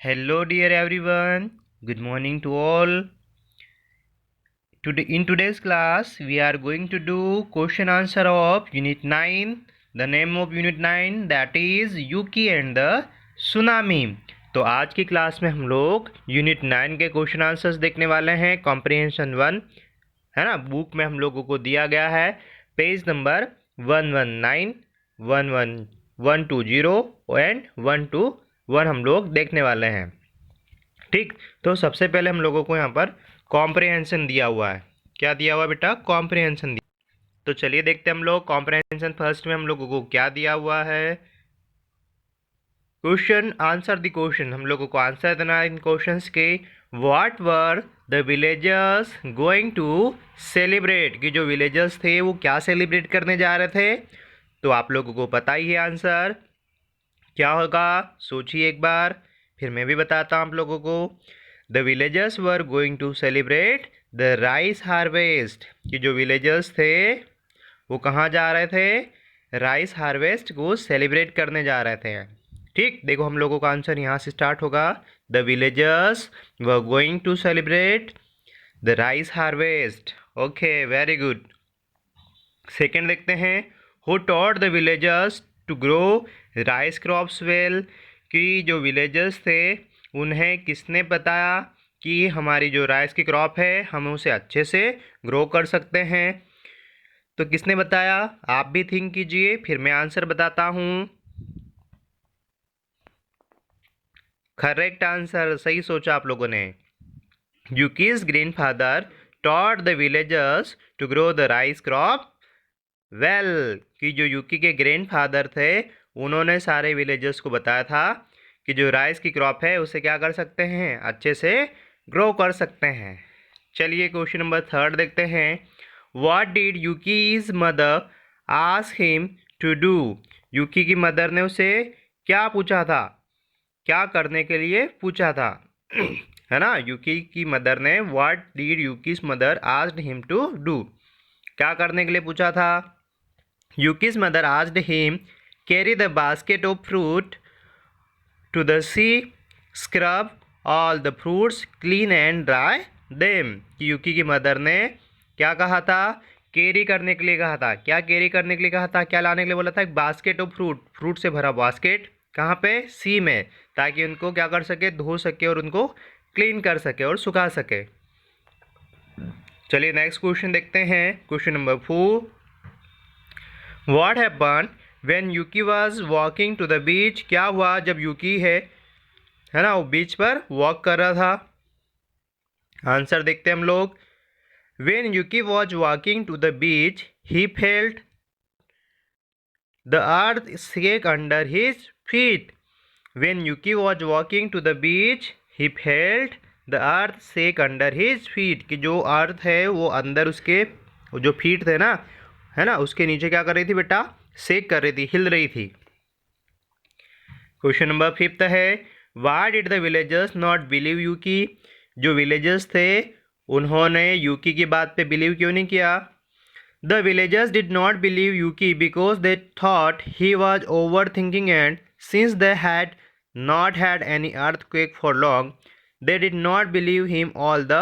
Hello, dear everyone. Good morning to all. In today's class, we are going to do question answer of Unit 9. The name of Unit 9 that is Yuki and the Tsunami. तो आज की class में हम लोग unit 9 के question answers देखने वाले हैं कॉम्प्रिहेंशन 1 है ना। बुक में हम लोगों को दिया गया है पेज नंबर 119, 120 एंड 121 हम लोग देखने वाले हैं। ठीक, तो सबसे पहले हम लोगों को यहाँ पर कॉम्प्रिहेंशन दिया हुआ है। क्या दिया हुआ है बेटा? कॉम्प्रिहेंशन दिया। तो चलिए देखते हैं हम लोग कॉम्प्रिहेंशन फर्स्ट में हम लोगों को क्या दिया हुआ है। क्वेश्चन आंसर द क्वेश्चन, हम लोगों को आंसर देना है इन क्वेश्चंस के। What were the villagers going to celebrate, कि जो विलेजर्स थे वो क्या सेलिब्रेट करने जा रहे थे। तो आप लोगों को पता ही है आंसर क्या होगा, सोचिए एक बार, फिर मैं भी बताता हूँ आप लोगों को। The villagers were going to celebrate the rice harvest, कि जो विलेजर्स थे वो कहाँ जा रहे थे? राइस हार्वेस्ट को सेलिब्रेट करने जा रहे थे। ठीक, देखो हम लोगों का आंसर यहाँ से स्टार्ट होगा। The villagers were going to celebrate the rice harvest. Okay, very good. Second देखते हैं, who taught the villagers to grow rice crops well, कि जो विलेजर्स थे उन्हें किसने बताया कि हमारी जो राइस की क्रॉप है हम उसे अच्छे से ग्रो कर सकते हैं। तो किसने बताया? आप भी थिंक कीजिए, फिर मैं आंसर बताता हूँ। करेक्ट आंसर, सही सोचा आप लोगों ने। Yuki's grandfather taught the villagers to grow the rice crop well, कि जो यूकी के ग्रैंडफादर थे उन्होंने सारे विलेजर्स को बताया था कि जो राइस की क्रॉप है उसे क्या कर सकते हैं? अच्छे से ग्रो कर सकते हैं। चलिए क्वेश्चन नंबर थर्ड देखते हैं। What did Yuki's mother ask him to do, Yuki की मदर ने उसे क्या पूछा था, क्या करने के लिए पूछा था है ना। यूकी की मदर ने what did Yuki's mother asked him to do, क्या करने के लिए पूछा था। Yuki's mother asked him carry the basket of fruit to the sea, scrub all the fruits clean and dry them, कि यूकी की मदर ने क्या कहा था? कैरी करने के लिए कहा था। क्या कैरी करने के लिए कहा था? क्या लाने के लिए बोला था? एक बास्केट ऑफ फ्रूट, फ्रूट से भरा बास्केट, कहाँ पे? सी में, ताकि उनको क्या कर सके? धो सके और उनको क्लीन कर सके और सुखा सके। चलिए नेक्स्ट क्वेश्चन देखते हैं, question number 4। What happen when Yuki was walking to the beach, क्या हुआ जब यूकी है ना वो बीच पर वॉक कर रहा था। आंसर देखते हैं हम लोग। When Yuki was walking to the beach he felt the earth shake under his feet, when Yuki was walking to the beach he felt the earth shake under his feet, कि जो अर्थ है वो अंदर उसके जो फीट थे ना है ना उसके नीचे क्या कर रही थी बेटा? शेक कर रही थी, हिल रही थी। क्वेश्चन नंबर 5 है, why did the villagers not believe Yuki, जो विलेजर्स थे उन्होंने यूकी की बात पे बिलीव क्यों नहीं किया। The villagers did not believe Yuki because they thought he was over thinking and since they had not had any earthquake for long they did not believe him all the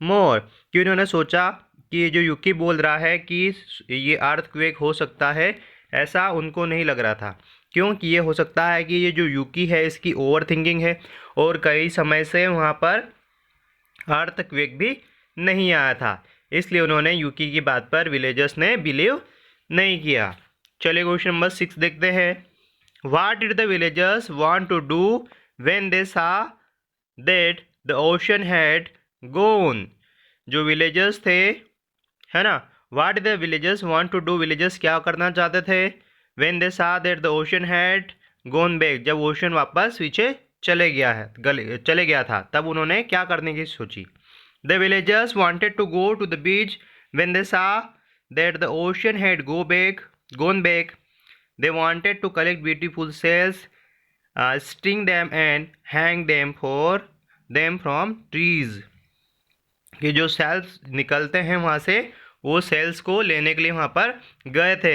more, कि उन्होंने सोचा कि जो यूकी बोल रहा है कि ये अर्थक्वेक हो सकता है, ऐसा उनको नहीं लग रहा था। क्योंकि ये हो सकता है कि ये जो यूकी है इसकी ओवर थिंकिंग है और कई समय से वहाँ पर अर्थक्वेक भी नहीं आया था, इसलिए उन्होंने यूकी की बात पर विलेजर्स ने बिलीव नहीं किया। चलिए क्वेश्चन नंबर 6 देखते हैं। What did the villagers want to do when they saw that the ocean had gone, जो विलेजर्स थे है ना, what did the villagers want to do, villagers क्या करना चाहते थे। When they saw that the ocean had gone back, जब ocean वापस पीछे चले गया था तब उन्होंने क्या करने की सोची। The villagers wanted to go to the beach when they saw that the ocean had gone back, they wanted to collect beautiful shells, string them and hang them from trees, कि जो सेल्स निकलते हैं वहाँ से वो sales को लेने के लिए वहाँ पर गए थे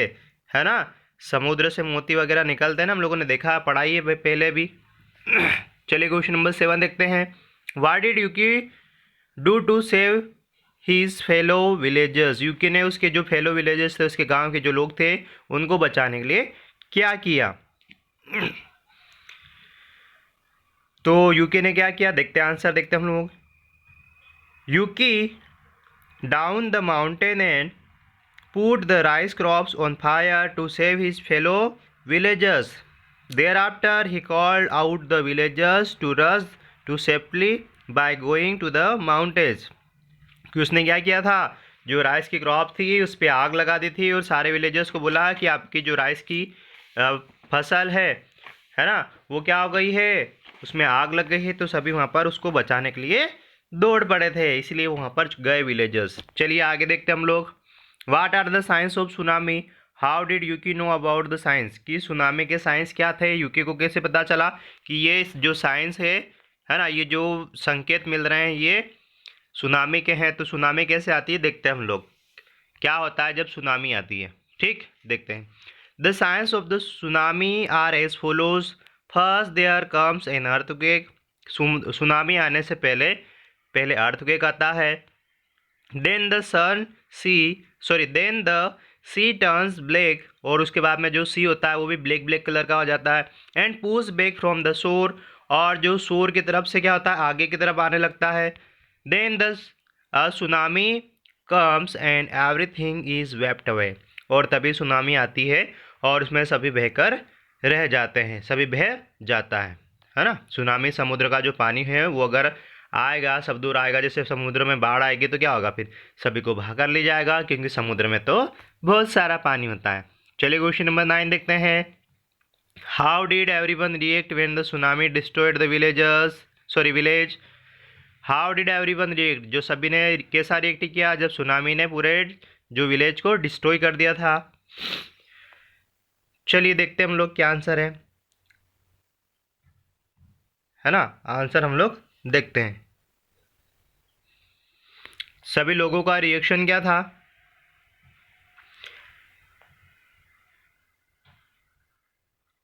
है ना। समुद्र से मोती वगैरह निकलते हैं ना, हम लोगों ने देखा, पढ़ाई है पहले भी चलिए क्वेश्चन नंबर 7 देखते हैं। What did Yuki do to save his fellow villagers? Yuki ने उसके जो फेलो विलेजर्स थे, उसके गांव के जो लोग थे, उनको बचाने के लिए क्या किया? तो यूकी ने क्या किया, देखते हैं आंसर, देखते हैं हम लोग। Yuki down the mountain and put the rice crops on fire to save his fellow villagers. Thereafter, he called out the villagers to rush to safety by going to the mountains. कि उसने क्या किया था, जो rice की crop थी उस पर आग लगा दी थी और सारे विलेजर्स को बोला कि आपकी जो राइस की फसल है ना, वो क्या हो गई है, उसमें आग लग गई है। तो सभी वहाँ पर उसको बचाने के लिए दौड़ पड़े थे, इसलिए वहाँ पर गए विलेजर्स। चलिए आगे देखते हैं हम लोग। What are the signs of tsunami? How did Yuki know about the signs? कि सुनामी के साइंस क्या थे, यूकी को कैसे पता चला कि ये जो साइंस है ना, ये जो संकेत मिल रहे हैं ये सुनामी के हैं। तो सुनामी कैसे आती है, देखते हैं हम लोग क्या होता है जब सुनामी आती है। ठीक, देखते हैं। The science of the tsunami are as follows. First there comes an earthquake. Tsunami आने से पहले अर्थक्वेक आता है। Then the then the sea turns black, और उसके बाद में जो सी होता है वो भी ब्लैक कलर का हो जाता है। And push back from the shore, और जो शोर की तरफ से क्या होता है, आगे की तरफ आने लगता है। Then the tsunami comes and everything is swept away, और तभी सुनामी आती है और उसमें सभी बहकर रह जाते हैं, सभी बह जाता है ना। सुनामी समुद्र का जो पानी है वो अगर आएगा, सब दूर आएगा, जैसे समुद्र में बाढ़ आएगी तो क्या होगा, फिर सभी को बहा कर ले जाएगा, क्योंकि समुद्र में तो बहुत सारा पानी होता है। चलिए क्वेश्चन नंबर 9 देखते हैं। How did everyone react when the tsunami destroyed the village? How did everyone react, जो सभी ने कैसा रिएक्ट किया जब सुनामी ने पूरे जो विलेज को डिस्ट्रॉय कर दिया था? चलिए देखते हैं हम लोग क्या आंसर है ना। आंसर हम लोग देखते हैं। सभी लोगों का रिएक्शन क्या था?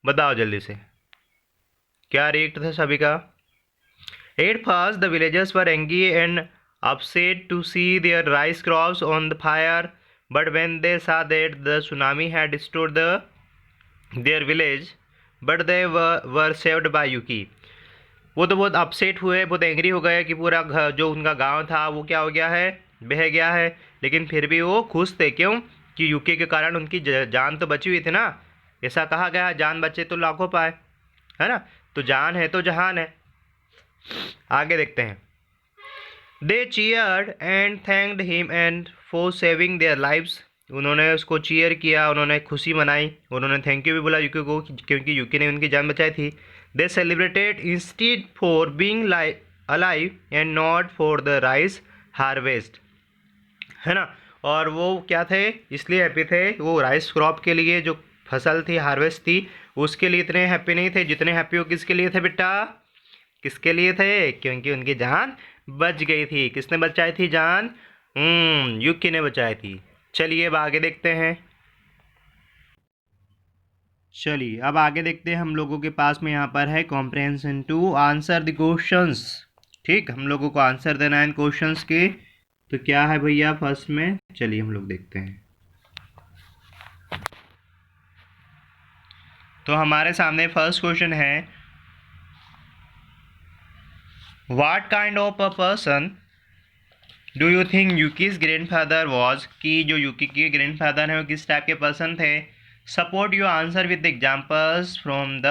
बताओ जल्दी से, क्या रिएक्ट था सभी का? At first the villagers were angry and upset to see their rice crops on the fire, but when they saw that the tsunami had destroyed their village, but they were saved by Yuki. वो तो बहुत upset हुए, बहुत angry हो गए कि पूरा घर जो उनका गांव था वो क्या हो गया है, बह गया है। लेकिन फिर भी वो खुश थे, क्यों कि यूके के कारण उनकी जान तो बची हुई थी ना। ऐसा कहा गया है, जान बचे तो लाखों पाए, है ना। तो जान है तो जहान है। आगे देखते हैं। They cheered and thanked him and for saving their lives. उन्होंने उसको चीयर किया, उन्होंने खुशी मनाई, उन्होंने थैंक यू भी बोला यूकी को, क्योंकि यूकी ने उनकी जान बचाई थी। दे celebrated instead for being alive and not for the rice harvest, है ना। और वो क्या थे, इसलिए हैप्पी थे, वो राइस क्रॉप के लिए जो फसल थी, हार्वेस्ट थी, उसके लिए इतने हैप्पी नहीं थे जितने हैप्पी वो किसके लिए थे बेटा, किसके लिए थे, क्योंकि उनकी जान बच गई थी। किसने बचाई थी जान? यूकी ने बचाई थी। चलिए अब आगे देखते हैं। चलिए अब आगे देखते हैं। हम लोगों के पास में यहाँ पर है comprehension to answer the questions. ठीक, हम लोगों को आंसर देना है इन क्वेश्चंस के। तो क्या है भैया फर्स्ट में, चलिए हम लोग देखते हैं। तो हमारे सामने फर्स्ट क्वेश्चन है, what kind of a person do you think Yuki's grandfather was? कि जो यूकी के ग्रैंडफादर हैं वो किस टाइप के पर्सन थे? Support your answer with examples from the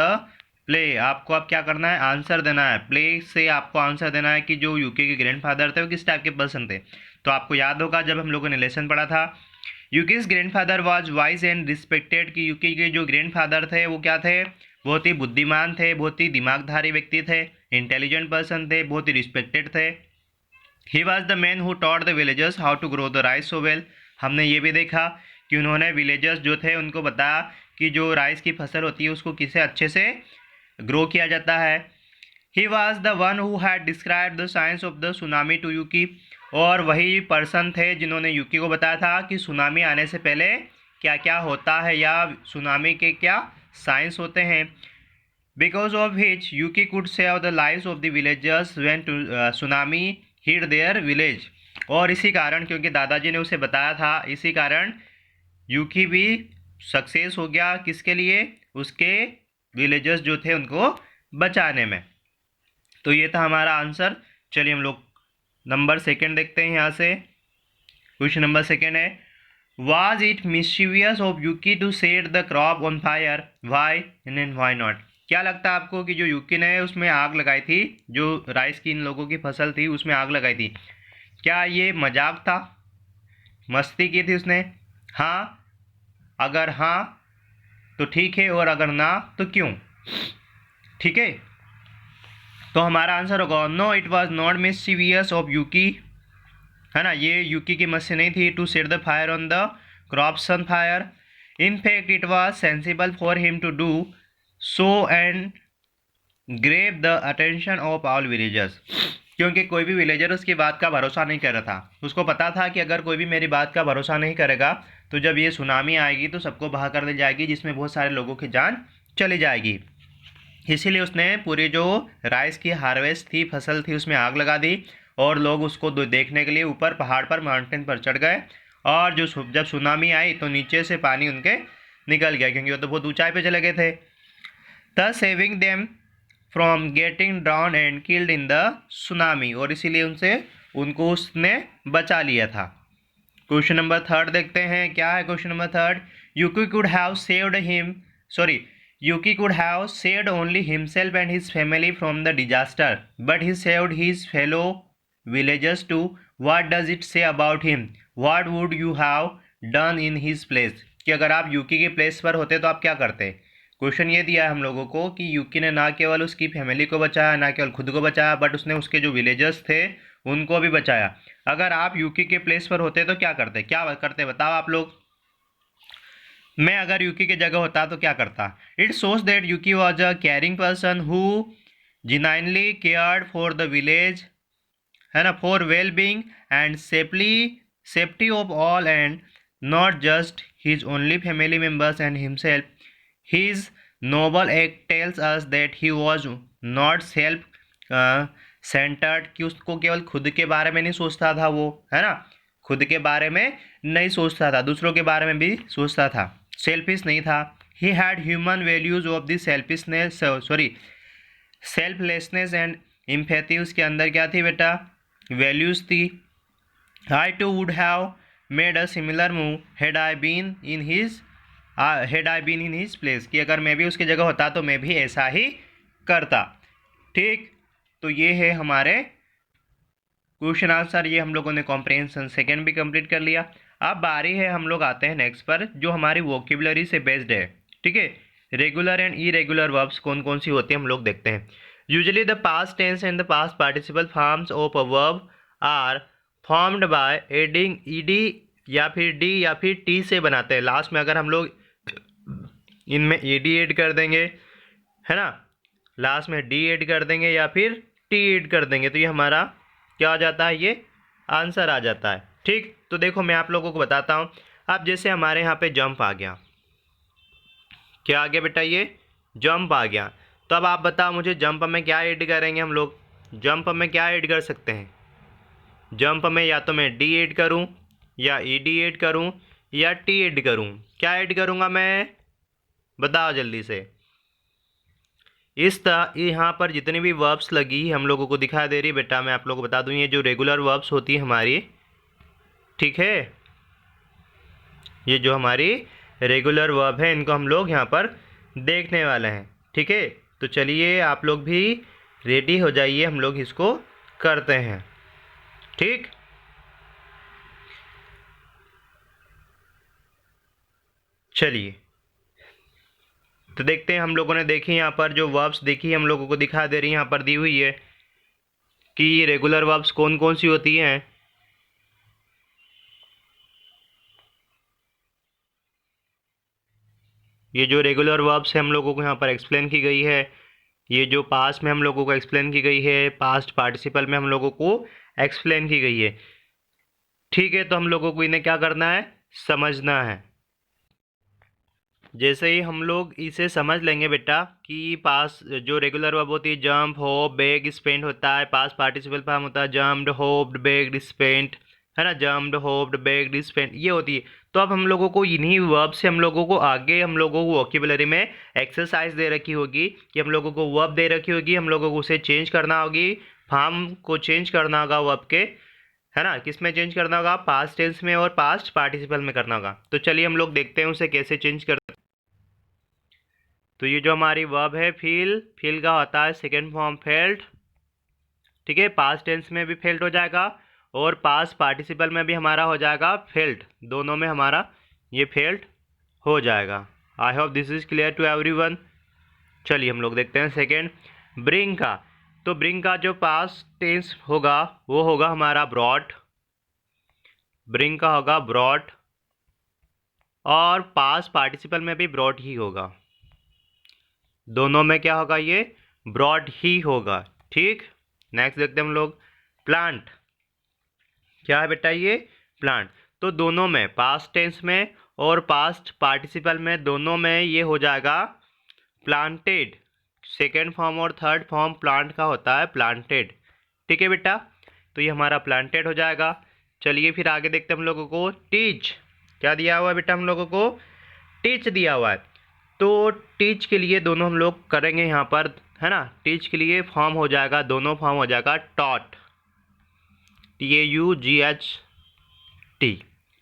play. आपको अब क्या करना है, आंसर देना है। प्ले से आपको आंसर देना है कि जो यूके के ग्रैंडफादर थे वो किस टाइप के पर्सन थे। तो आपको याद होगा जब हम लोगों ने लेसन पढ़ा था, Yuki's grandfather was wise and respected, कि यूके के जो ग्रैंडफादर थे वो क्या थे, बहुत ही बुद्धिमान थे, बहुत ही दिमागधारी व्यक्ति थे, इंटेलिजेंट पर्सन थे, बहुत ही रिस्पेक्टेड थे। He was the man who taught the villagers how to grow the rice so well. हमने ये भी देखा कि उन्होंने विलेजर्स जो थे उनको बताया कि जो राइस की फसल होती है उसको किसे अच्छे से ग्रो किया जाता है। He was the one who had describe the science of the tsunami to Yuki, और वही पर्सन थे जिन्होंने यूकी को बताया था कि सुनामी आने से पहले क्या क्या होता है, या सुनामी के क्या साइंस होते हैं। Because of which Yuki could save the lives of the villagers when tsunami hit their village. और इसी कारण, क्योंकि दादाजी ने उसे बताया था, इसी कारण यूकी भी सक्सेस हो गया। किसके लिए? उसके विलेजर्स जो थे उनको बचाने में। तो ये था हमारा आंसर। चलिए हम लोग नंबर सेकंड देखते हैं। यहाँ से क्वेश्चन नंबर सेकंड है, was it mischievous of Yuki to set the crop on fire, why and why not. क्या लगता है आपको कि जो यूकी ने उसमें आग लगाई थी, जो राइस की इन लोगों की फसल थी उसमें आग लगाई थी, क्या ये मजाक था, मस्ती की थी उसने? हाँ, अगर हाँ तो ठीक है, और अगर ना तो क्यों? ठीक है, तो हमारा आंसर होगा no, it was not mischievous of Yuki, है ना, ये यूकी की मस्ती नहीं थी to set the fire on the crops on fire. In fact it was sensible for him to do so and grave the attention of all villagers. क्योंकि कोई भी विलेजर उसकी बात का भरोसा नहीं कर रहा था। उसको पता था कि अगर कोई भी मेरी बात का भरोसा नहीं करेगा तो जब ये सुनामी आएगी तो सबको बहा कर ले जाएगी, जिसमें बहुत सारे लोगों की जान चली जाएगी। इसीलिए उसने पूरी जो राइस की हार्वेस्ट थी, फसल थी, उसमें आग लगा दी और लोग उसको देखने के लिए ऊपर पहाड़ पर, माउंटेन पर चढ़ गए। और जो जब सुनामी आई तो नीचे से पानी उनके निकल गया, क्योंकि वो तो बहुत ऊंचाई पे चले गए थे। thus saving them from getting drown and killed in the tsunami, और इसीलिए उनको उसने बचा लिया था। क्वेश्चन नंबर थर्ड देखते हैं, क्या है question number third, Yuki could have saved him, sorry, Yuki could have saved only himself and his family from the disaster, but he saved his fellow villagers too. What does it say about him? What would you have done in his place? कि अगर आप यूकी के place पर होते तो आप क्या करते? क्वेश्चन ये दिया है हम लोगों को कि यूकी ने ना केवल उसकी फैमिली को बचाया, ना केवल खुद को बचाया, बट उसने उसके जो विलेजर्स थे उनको भी बचाया। अगर आप यूकी के प्लेस पर होते तो क्या करते? क्या करते बताओ आप लोग। मैं अगर यूकी की जगह होता तो क्या करता? It shows that Yuki was a caring person who genuinely cared for the village, है ना, for well being and safety of all, and not just his only family members and himself. His noble act tells us that he was not self centred, कि उसको केवल खुद के बारे में नहीं सोचता था वो, है ना, खुद के बारे में नहीं सोचता था, दूसरों के बारे में भी सोचता था, सेल्फिश नहीं था। He had human values of the selfishness, sorry, selflessness and empathy. उसके अंदर क्या थी बेटा? वैल्यूज थी। I too would have made a similar move had I been in his place, कि अगर मैं भी उसकी जगह होता तो मैं भी ऐसा ही करता। ठीक, तो ये है हमारे क्वेश्चन आंसर। ये हम लोगों ने कॉम्प्रिहेंशन सेकेंड भी कंप्लीट कर लिया। अब बारी है, हम लोग आते हैं नेक्स्ट पर, जो हमारी वोकेबुलरी से बेस्ड है। ठीक है, रेगुलर एंड इरेगुलर वर्ब्स कौन कौन सी होती हैं हम लोग देखते हैं। Usually the past tense and the past participle forms of a verb are formed by adding ED या फिर डी या फिर टी से बनाते हैं। लास्ट में अगर हम लोग इनमें ईडी ऐड कर देंगे, है ना, लास्ट में डी ऐड कर देंगे या फिर टी ऐड कर देंगे, तो ये हमारा क्या आ जाता है? ये आंसर आ जाता है। ठीक, तो देखो मैं आप लोगों को बताता हूँ। अब जैसे हमारे यहाँ पे जंप आ गया, क्या आ गया बेटा? ये जंप आ गया। तो अब आप बताओ मुझे, जंप में क्या ऐड करेंगे हम लोग? जंप में क्या ऐड कर सकते हैं? जंप में या तो मैं डी ऐड करूँ, या ई डी ऐड करूँ, या टी ऐड करूँ। क्या ऐड करूँगा मैं? बताओ जल्दी से। इस तरह यहाँ पर जितनी भी वर्ब्स लगी हम लोगों को दिखाई दे रही है बेटा, मैं आप लोगों को बता दूँ, ये जो रेगुलर वर्ब्स होती है हमारी, ठीक है, ये जो हमारी रेगुलर वर्ब है इनको हम लोग यहाँ पर देखने वाले हैं। ठीक है, तो चलिए आप लोग भी रेडी हो जाइए, हम लोग इसको करते हैं। ठीक, चलिए तो देखते हैं। हम लोगों ने देखी यहाँ पर जो वर्ब्स देखी हम लोगों को दिखा दे रही है, यहाँ पर दी हुई है कि रेगुलर वर्ब्स कौन कौन सी होती हैं। ये जो रेगुलर वर्ब्स है हम लोगों को यहाँ पर एक्सप्लेन की गई है। ये जो पास्ट में हम लोगों को एक्सप्लेन की गई है, पास्ट पार्टिसिपल में हम लोगों को एक्सप्लेन की गई है। ठीक है, तो हम लोगों को इन्हें क्या करना है? समझना है। जैसे ही हम लोग इसे समझ लेंगे बेटा कि पास जो रेगुलर वर्ब होती है जंप होप बेग स्पेंट होता है, पास पार्टिसिपल फॉर्म होता है जम्प्ड होप्ड बेग्ड स्पेंट, है ना, जम्प्ड होप्ड बेग्ड स्पेंट ये होती है। तो अब हम लोगों को इन्हीं वर्ब से हम लोगों को आगे हम लोगों को वोकेबुलरी में एक्सरसाइज दे रखी होगी कि हम लोगों को वर्ब दे रखी होगी, हम लोगों को उसे चेंज करना होगी, फॉर्म को चेंज करना होगा वर्ब के, है ना, किस में चेंज करना होगा, पास्ट टेंस में और पास्ट पार्टिसिपल में करना होगा। तो चलिए हम लोग देखते हैं उसे कैसे चेंज कर। तो ये जो हमारी वर्ब है फील का होता है सेकेंड फॉर्म फेल्ट, ठीक है, पास्ट टेंस में भी फेल्ट हो जाएगा और पास्ट पार्टिसिपल में भी हमारा हो जाएगा फेल्ट, दोनों में हमारा ये फेल्ट हो जाएगा। I hope this is clear to everyone. चलिए हम लोग देखते हैं सेकेंड ब्रिंग का। तो ब्रिंग का जो पास्ट टेंस होगा वो होगा हमारा ब्रॉट, ब्रिंग का होगा ब्रॉट और पास्ट पार्टिसिपल में भी ब्रॉट ही होगा, दोनों में क्या होगा, ये ब्रॉट ही होगा, ठीक। नेक्स्ट देखते हैं हम लोग प्लांट। क्या है बेटा, ये प्लांट। तो दोनों में पास्ट टेंस में और पास्ट पार्टिसिपल में दोनों में ये हो जाएगा प्लांटेड, सेकेंड फॉर्म और थर्ड फॉर्म प्लांट का होता है प्लांटेड, ठीक है बेटा। तो ये हमारा प्लांटेड हो जाएगा। चलिए फिर आगे देखते हैं हम लोगों को टीच। क्या दिया हुआ है बेटा, हम लोगों को टीच दिया हुआ है। तो टीच के लिए दोनों हम लोग करेंगे यहाँ पर, है ना, टीच के लिए फॉर्म हो जाएगा, दोनों फॉर्म हो जाएगा टॉट, TAUGHT,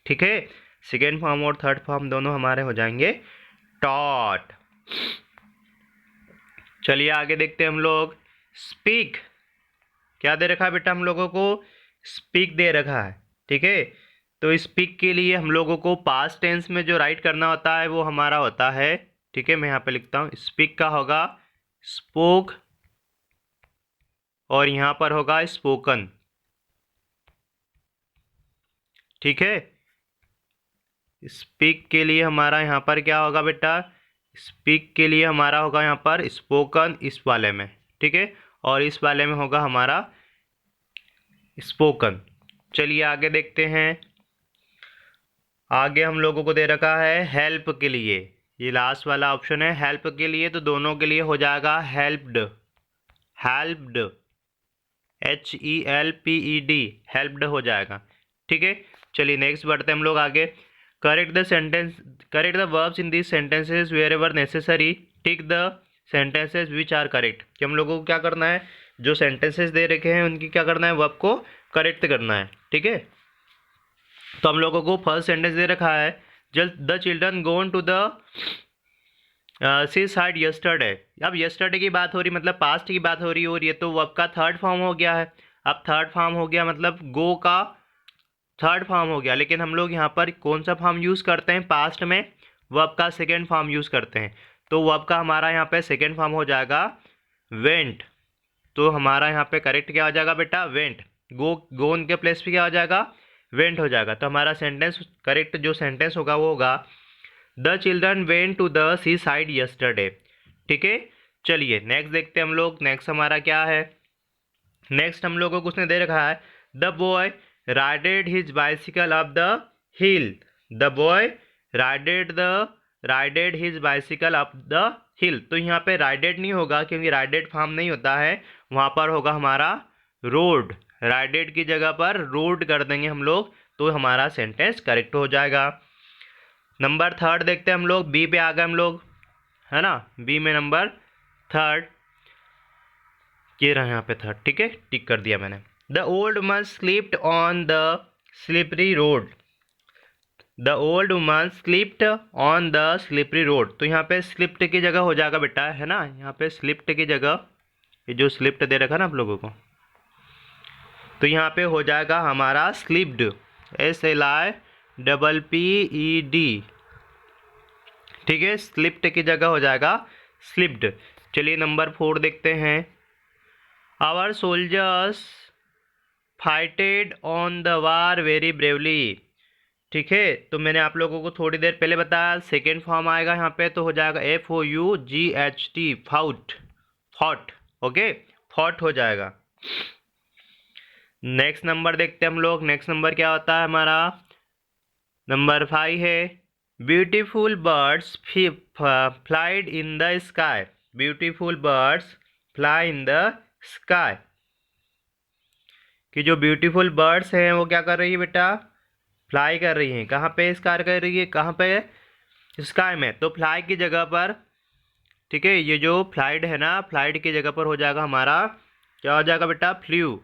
ठीक है। सेकेंड फॉर्म और थर्ड फॉर्म दोनों हमारे हो जाएंगे टॉट। चलिए आगे देखते हैं हम लोग स्पीक। क्या दे रखा है बेटा, हम लोगों को स्पीक दे रखा है, ठीक है। तो स्पीक के लिए हम लोगों को पास्ट टेंस में जो राइट करना होता है वो हमारा होता है, ठीक है, मैं यहाँ पे लिखता हूँ, स्पीक का होगा स्पोक और यहाँ पर होगा स्पोकन, ठीक है। स्पीक के लिए हमारा यहाँ पर क्या होगा बेटा, स्पीक के लिए हमारा होगा यहाँ पर स्पोकन इस वाले में, ठीक है, और इस वाले में होगा हमारा स्पोकन। चलिए आगे देखते हैं। आगे हम लोगों को दे रखा है हेल्प के लिए, ये लास्ट वाला ऑप्शन है हेल्प के लिए, तो दोनों के लिए हो जाएगा हेल्प्ड, हेल्प्ड, HELPED, हेल्प्ड हो जाएगा, ठीक है। चलिए नेक्स्ट बढ़ते हैं हम लोग आगे। Correct the sentence, correct the verbs in this sentences wherever necessary, tick the sentences which are correct. कि हम लोगों को क्या करना है, जो सेंटेंसेस दे रखे हैं उनकी क्या करना है, वर्ब को करेक्ट करना है, ठीक है। तो हम लोगों को फर्स्ट सेंटेंस दे रखा है the children gone to the seaside yesterday. अब यस्टरडे की बात हो रही, मतलब पास्ट की बात हो रही, और ये तो वर्ब का थर्ड फॉर्म हो गया है। अब थर्ड फॉर्म हो गया मतलब गो का थर्ड फॉर्म हो गया, लेकिन हम लोग यहाँ पर कौन सा फॉर्म यूज़ करते हैं, पास्ट में वर्ब का सेकेंड फॉर्म यूज़ करते हैं। तो वर्ब का हमारा यहाँ पे सेकेंड फॉर्म हो जाएगा वेंट। तो हमारा यहाँ पे करेक्ट क्या हो जाएगा बेटा, वेंट। गो उनके प्लेस पे क्या हो जाएगा, वेंट हो जाएगा। तो हमारा सेंटेंस करेक्ट जो सेंटेंस होगा वो होगा the children went to the seaside yesterday, ठीक है। चलिए नेक्स्ट देखते हैं हम लोग, नेक्स्ट हमारा क्या है। नेक्स्ट हम लोगों को उसने दे रखा है the boy rided his bicycle up the hill, the boy rided his bicycle up the hill. तो यहाँ पे राइडेड नहीं होगा क्योंकि राइडेड फॉर्म नहीं होता है, वहाँ पर होगा हमारा रोड, राइडेड की जगह पर रोड कर देंगे हम लोग, तो हमारा सेंटेंस करेक्ट हो जाएगा। नंबर थर्ड देखते हैं हम लोग, बी पे आ गए हम लोग, है ना, बी में नंबर थर्ड, ये रहा यहाँ पे थर्ड, ठीक है, टिक कर दिया मैंने। The old woman slipped on the slippery road, the old woman slipped on the slippery road. तो यहाँ पे स्लिप्ड की जगह हो जाएगा बेटा, है ना, यहाँ पे स्लिप्ड की जगह ये जो स्लिप्ड दे रखा ना आप लोगों को, तो यहाँ पे हो जाएगा हमारा स्लिप्ड, SLIPPED, ठीक है, स्लिप्ड की जगह हो जाएगा स्लिप्ड। चलिए नंबर 4 देखते हैं। Our soldiers fighted on the war very bravely, ठीक है। तो मैंने आप लोगों को थोड़ी देर पहले बताया सेकेंड फॉर्म आएगा यहाँ पे, तो हो जाएगा FOUGHT, fought, fought, okay, fought हो जाएगा। नेक्स्ट नंबर देखते हैं हम लोग, नेक्स्ट नंबर क्या होता है हमारा, नंबर 5 है beautiful birds flied in the sky, beautiful birds fly in the sky, कि जो ब्यूटीफुल बर्ड्स हैं वो क्या कर रही है बेटा, फ्लाई कर रही हैं, कहाँ पे स्काई कर रही है, कहाँ पे, स्काई में। तो फ्लाई की जगह पर, ठीक है, ये जो फ्लाइड है ना, फ्लाइड की जगह पर हो जाएगा हमारा, क्या हो जाएगा बेटा, फ्ल्यू,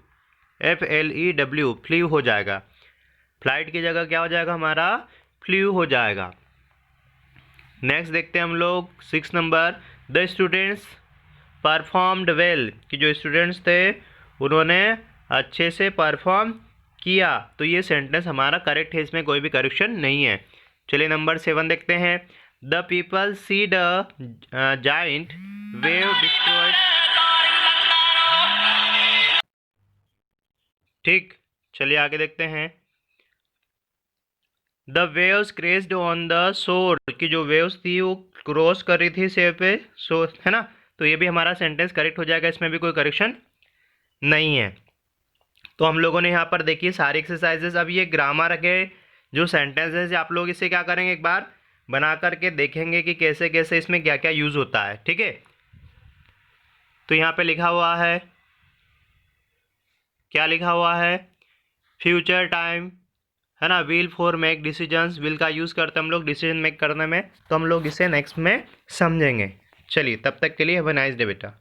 FLEW, फ्ल्यू हो जाएगा। फ्लाइट की जगह क्या हो जाएगा हमारा, फ्ल्यू हो जाएगा। नेक्स्ट देखते हैं हम लोग 6 number, the students performed well, कि जो स्टूडेंट्स थे उन्होंने अच्छे से परफॉर्म किया। तो ये सेंटेंस हमारा करेक्ट है, इसमें कोई भी करेक्शन नहीं है। चलिए नंबर 7 देखते हैं, the people see the giant wave destroyed, ठीक। चलिए आगे देखते हैं, the waves crashed on the shore, की जो वेव्स थी वो क्रॉस कर रही थी शेर पे, शो है ना। तो ये भी हमारा सेंटेंस करेक्ट हो जाएगा, इसमें भी कोई करेक्शन नहीं है। तो हम लोगों ने यहाँ पर देखिए सारी एक्सरसाइजेस। अब ये ग्रामर के जो सेंटेंसेस है आप लोग इसे क्या करेंगे, एक बार बना करके देखेंगे कि कैसे कैसे इसमें क्या क्या यूज़ होता है, ठीक है। तो यहाँ पे लिखा हुआ है, क्या लिखा हुआ है, फ्यूचर टाइम, है ना, will for make decisions, will का यूज़ करते हैं हम लोग डिसीजन मेक करने में। तो हम लोग इसे नेक्स्ट में समझेंगे। चलिए तब तक के लिए हैव अ नाइस डे बेटा।